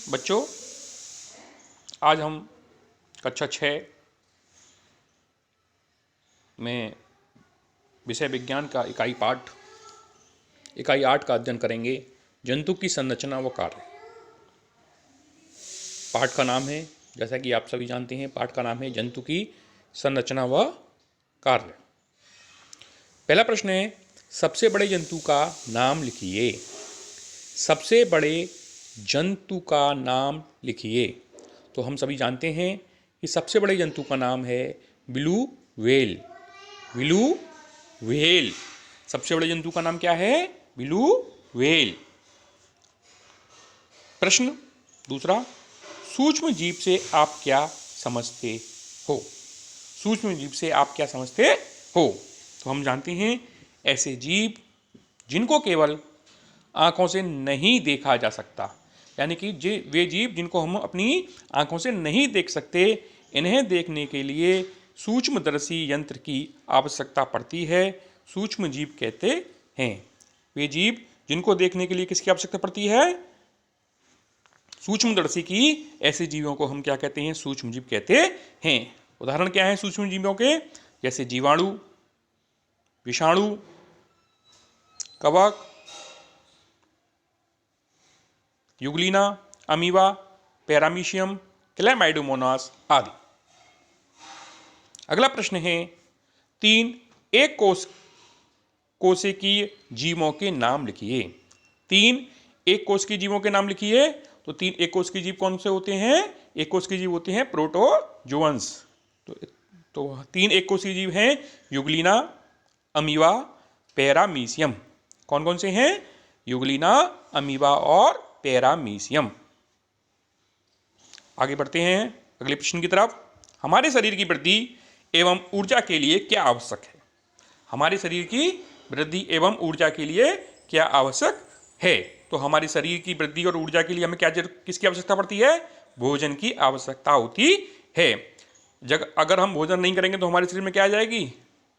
बच्चों, आज हम कक्षा 6 में विषय विज्ञान का इकाई 8 का अध्ययन करेंगे। जंतु की संरचना व कार्य। पाठ का नाम है, जैसा कि आप सभी जानते हैं, पाठ का नाम है जंतु की संरचना व कार्य। पहला प्रश्न है, सबसे बड़े जंतु का नाम लिखिए। सबसे बड़े जंतु का नाम लिखिए। तो हम सभी जानते हैं कि सबसे बड़े जंतु का नाम है ब्लू व्हेल। Blue whale. सबसे बड़े जंतु का नाम क्या है? Blue whale. प्रश्न दूसरा, सूक्ष्म जीव से आप क्या समझते हो? सूक्ष्म जीव से आप क्या समझते हो? तो हम जानते हैं ऐसे जीव जिनको केवल आंखों से नहीं देखा जा सकता, यानी कि वे जीव जिनको हम अपनी आंखों से नहीं देख सकते, इन्हें देखने के लिए सूक्ष्मदर्शी यंत्र की आवश्यकता पड़ती है, सूक्ष्म जीव कहते हैं। वे जीव जिनको देखने के लिए किसकी आवश्यकता पड़ती है? सूक्ष्मदर्शी की। ऐसे जीवों को हम क्या कहते हैं? सूक्ष्म जीव कहते हैं। उदाहरण क्या है सूक्ष्म जीवों के? जैसे जीवाणु, विषाणु, कवक, यूग्लिना, अमीबा, पैरामीशियम, क्लैमाइडोमोनास आदि। अगला प्रश्न है, 3 एक कोशिकीय जीवों के नाम लिखिए। 3 एक कोशिकीय जीवों के नाम लिखिए। तो 3 एक कोशिकीय जीव कौन से होते हैं? एक कोशिकीय जीव होते हैं प्रोटोजोअन्स। तो 3 एक कोशिकीय जीव हैं यूग्लिना, अमीबा, पैरामीशियम। कौन कौन से हैं? यूग्लिना, अमीबा और पैरामीशियम। आगे बढ़ते हैं अगले प्रश्न की तरफ। हमारे शरीर की वृद्धि एवं ऊर्जा के लिए क्या आवश्यक है? हमारे शरीर की वृद्धि एवं ऊर्जा के लिए क्या आवश्यक है? तो हमारे शरीर की वृद्धि और ऊर्जा के लिए हमें किसकी आवश्यकता पड़ती है? भोजन की आवश्यकता होती है। अगर हम भोजन नहीं करेंगे तो हमारे शरीर में क्या आ जाएगी?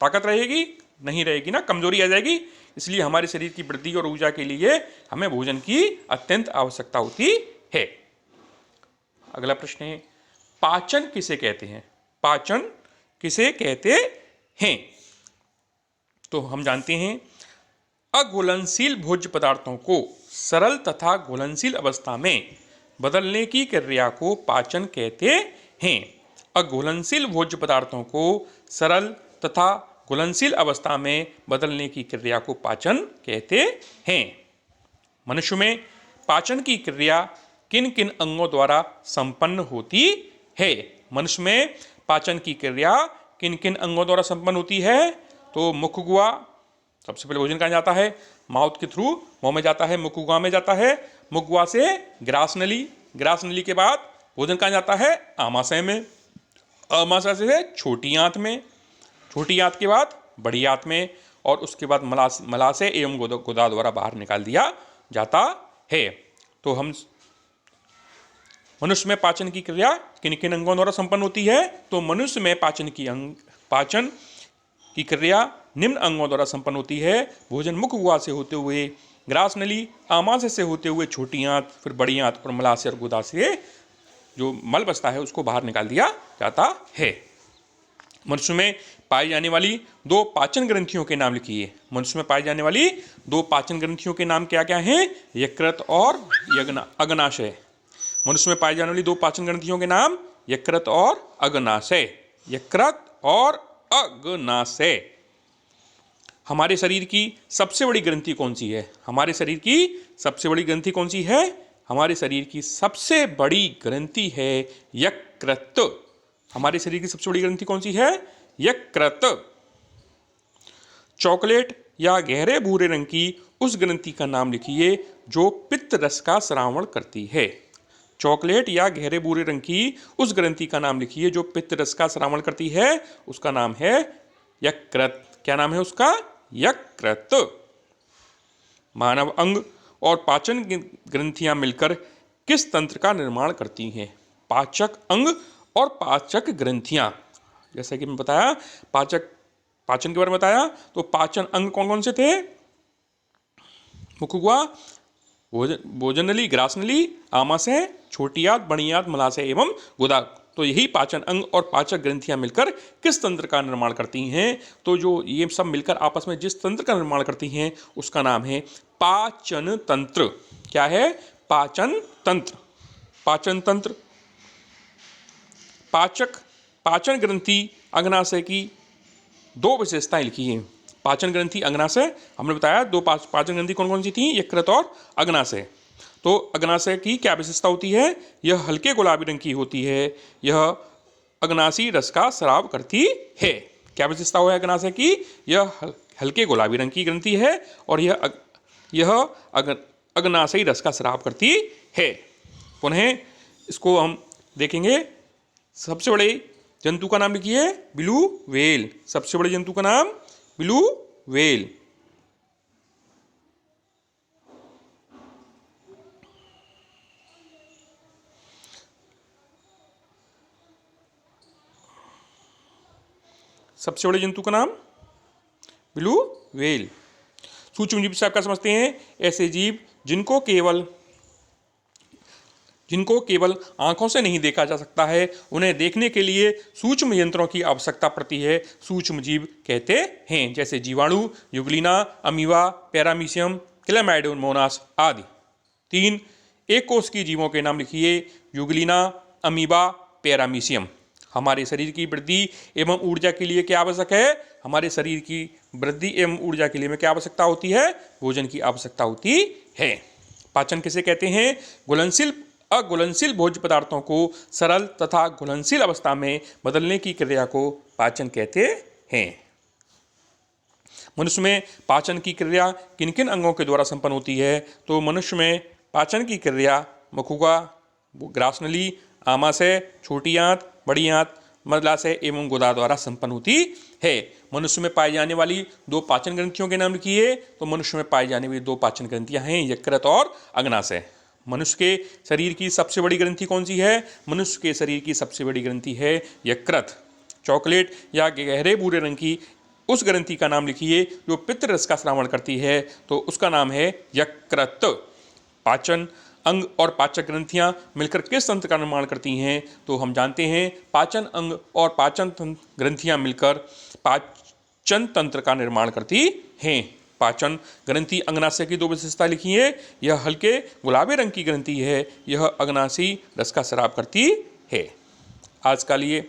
ताकत रहेगी? नहीं रहेगी ना, कमजोरी आ जाएगी। इसलिए हमारे शरीर की वृद्धि और ऊर्जा के लिए हमें भोजन की अत्यंत आवश्यकता होती है। अगला प्रश्न है, पाचन किसे कहते हैं? पाचन किसे कहते हैं? तो हम जानते हैं अघुलनशील भोज्य पदार्थों को सरल तथा घुलनशील अवस्था में बदलने की क्रिया को पाचन कहते हैं। अघुलनशील भोज्य पदार्थों को सरल तथा घुलनशील अवस्था में बदलने की क्रिया को पाचन कहते हैं। मनुष्य में पाचन की क्रिया किन किन अंगों द्वारा संपन्न होती है? मनुष्य में पाचन की क्रिया किन किन अंगों द्वारा संपन्न होती है? तो मुख गुहा, सबसे पहले भोजन कहाँ जाता है? माउथ के थ्रू मुंह में जाता है, मुख गुहा में जाता है। मुख गुहा से ग्रास नली, ग्रास नली के बाद भोजन कहाँ जाता है? आमाशय में, आमाशय से छोटी आंत में, छोटी आंत के बाद बड़ी आंत में, और उसके बाद मलाशय एवं गुदा द्वारा बाहर निकाल दिया जाता है। तो हम मनुष्य में पाचन की क्रिया किन किन अंगों द्वारा संपन्न होती है? तो मनुष्य में पाचन की क्रिया निम्न अंगों द्वारा संपन्न होती है। भोजन मुख गुहा से होते हुए ग्रास नली, आमाशय से होते हुए छोटी आंत, फिर बड़ी आंत और मलाशय और गुदा से जो मल बचता है उसको बाहर निकाल दिया जाता है। मनुष्य में पाई जाने वाली 2 पाचन ग्रंथियों के नाम लिखिए। मनुष्य में पाई जाने वाली 2 पाचन ग्रंथियों के नाम क्या क्या हैं? यकृत और अग्नाशय। मनुष्य में पाई जाने वाली 2 पाचन ग्रंथियों के नाम यकृत और अग्नाशय। यकृत और अग्नाशय। हमारे शरीर की सबसे बड़ी ग्रंथि कौन सी है? हमारे शरीर की सबसे बड़ी ग्रंथि कौन सी है? हमारे शरीर की सबसे बड़ी ग्रंथि है यकृत। हमारे शरीर की सबसे बड़ी ग्रंथि कौन सी है? यकृत। चॉकलेट या गहरे भूरे रंग की उस ग्रंथि का नाम लिखिए जो पित्त रस का स्रावण करती है। चॉकलेट या गहरे भूरे रंग की उस ग्रंथि का नाम लिखिए जो पित्त रस का स्रावण करती है। उसका नाम है यकृत। क्या नाम है उसका? यकृत। मानव अंग और पाचन ग्रंथियां मिलकर किस तंत्र का निर्माण करती हैं? पाचक अंग और पाचक ग्रंथियां। जैसा कि मैं बताया, पाचन के बारे में बताया, तो पाचन अंग कौन कौन से थे? मुख गुहा, भोजनली, ग्रासनली, आमाशय, छोटी आंत, बड़ी आंत, मलाशय एवं गुदा। तो यही पाचन अंग और पाचक ग्रंथियां मिलकर किस तंत्र का निर्माण करती हैं? तो जो ये सब मिलकर आपस में जिस तंत्र का निर्माण करती हैं उसका नाम है पाचन तंत्र। क्या है? पाचन तंत्र। पाचन तंत्र। पाचक, पाचन ग्रंथि, अग्नाशय की दो विशेषताएं लिखी हैं। पाचन ग्रंथि, अग्नाशय, हमने बताया दो पाचन ग्रंथि कौन कौन सी थी? यकृत और अग्नाशय। तो अग्नाशय की क्या विशेषता होती है? यह हल्के गुलाबी रंग की होती है। यह अग्नाशी रस का स्राव करती है। क्या विशेषता है अग्नाशय की? यह हल्के गुलाबी रंग की ग्रंथि है और यह अग्नाशयी रस का स्राव करती है। पुनः इसको हम देखेंगे। सबसे बड़े जंतु का नाम लिखिए, ब्लू व्हेल। सबसे बड़े जंतु का नाम ब्लू व्हेल। सबसे बड़े जंतु का नाम ब्लू व्हेल। सूक्ष्म जीव से आप क्या समझते हैं? ऐसे जीव जिनको केवल आंखों से नहीं देखा जा सकता है, उन्हें देखने के लिए सूक्ष्म यंत्रों की आवश्यकता पड़ती है, सूक्ष्म जीव कहते हैं। जैसे जीवाणु, युगलिना, अमीबा, पैरामीशियम, क्लेमाइडोमोनास आदि। 3 एक कोश की जीवों के नाम लिखिए, युगलिना, अमीबा, पैरामीशियम। हमारे शरीर की वृद्धि एवं ऊर्जा के लिए क्या आवश्यक है? हमारे शरीर की वृद्धि एवं ऊर्जा के लिए में क्या आवश्यकता होती है? भोजन की आवश्यकता होती है। पाचन किसे कहते हैं? घुलनशील अघुलनशील भोज्य पदार्थों को सरल तथा घुलनशील अवस्था में बदलने की क्रिया को पाचन कहते हैं। मनुष्य में पाचन की क्रिया किन किन अंगों के द्वारा संपन्न होती है? तो मनुष्य में पाचन की क्रिया मुखुगा, ग्रासनली, आमाशय, छोटी आंत, बड़ी आंत, मलाशय एवं गुदा द्वारा संपन्न होती है। मनुष्य में पाई जाने वाली 2 पाचन ग्रंथियों के नाम लिखिए। तो मनुष्य में पाई जाने वाली 2 पाचन ग्रंथियां हैं, यकृत और अग्नाशय। मनुष्य के शरीर की सबसे बड़ी ग्रंथि कौन सी है? मनुष्य के शरीर की सबसे बड़ी ग्रंथि है यकृत। चॉकलेट या गहरे भूरे रंग की उस ग्रंथि का नाम लिखिए जो पित्त रस का श्रावण करती है, तो उसका नाम है यकृत। पाचन अंग और पाचक ग्रंथियां मिलकर किस तंत्र का निर्माण करती हैं? तो हम जानते हैं पाचन अंग और पाचन ग्रंथियां मिलकर पाचन तंत्र का निर्माण करती हैं। पाचन ग्रंथि अग्नाशय की 2 विशेषता लिखी है। यह हल्के गुलाबी रंग की ग्रंथि है, यह अग्नाशी रस का स्राव करती है। आज का लिए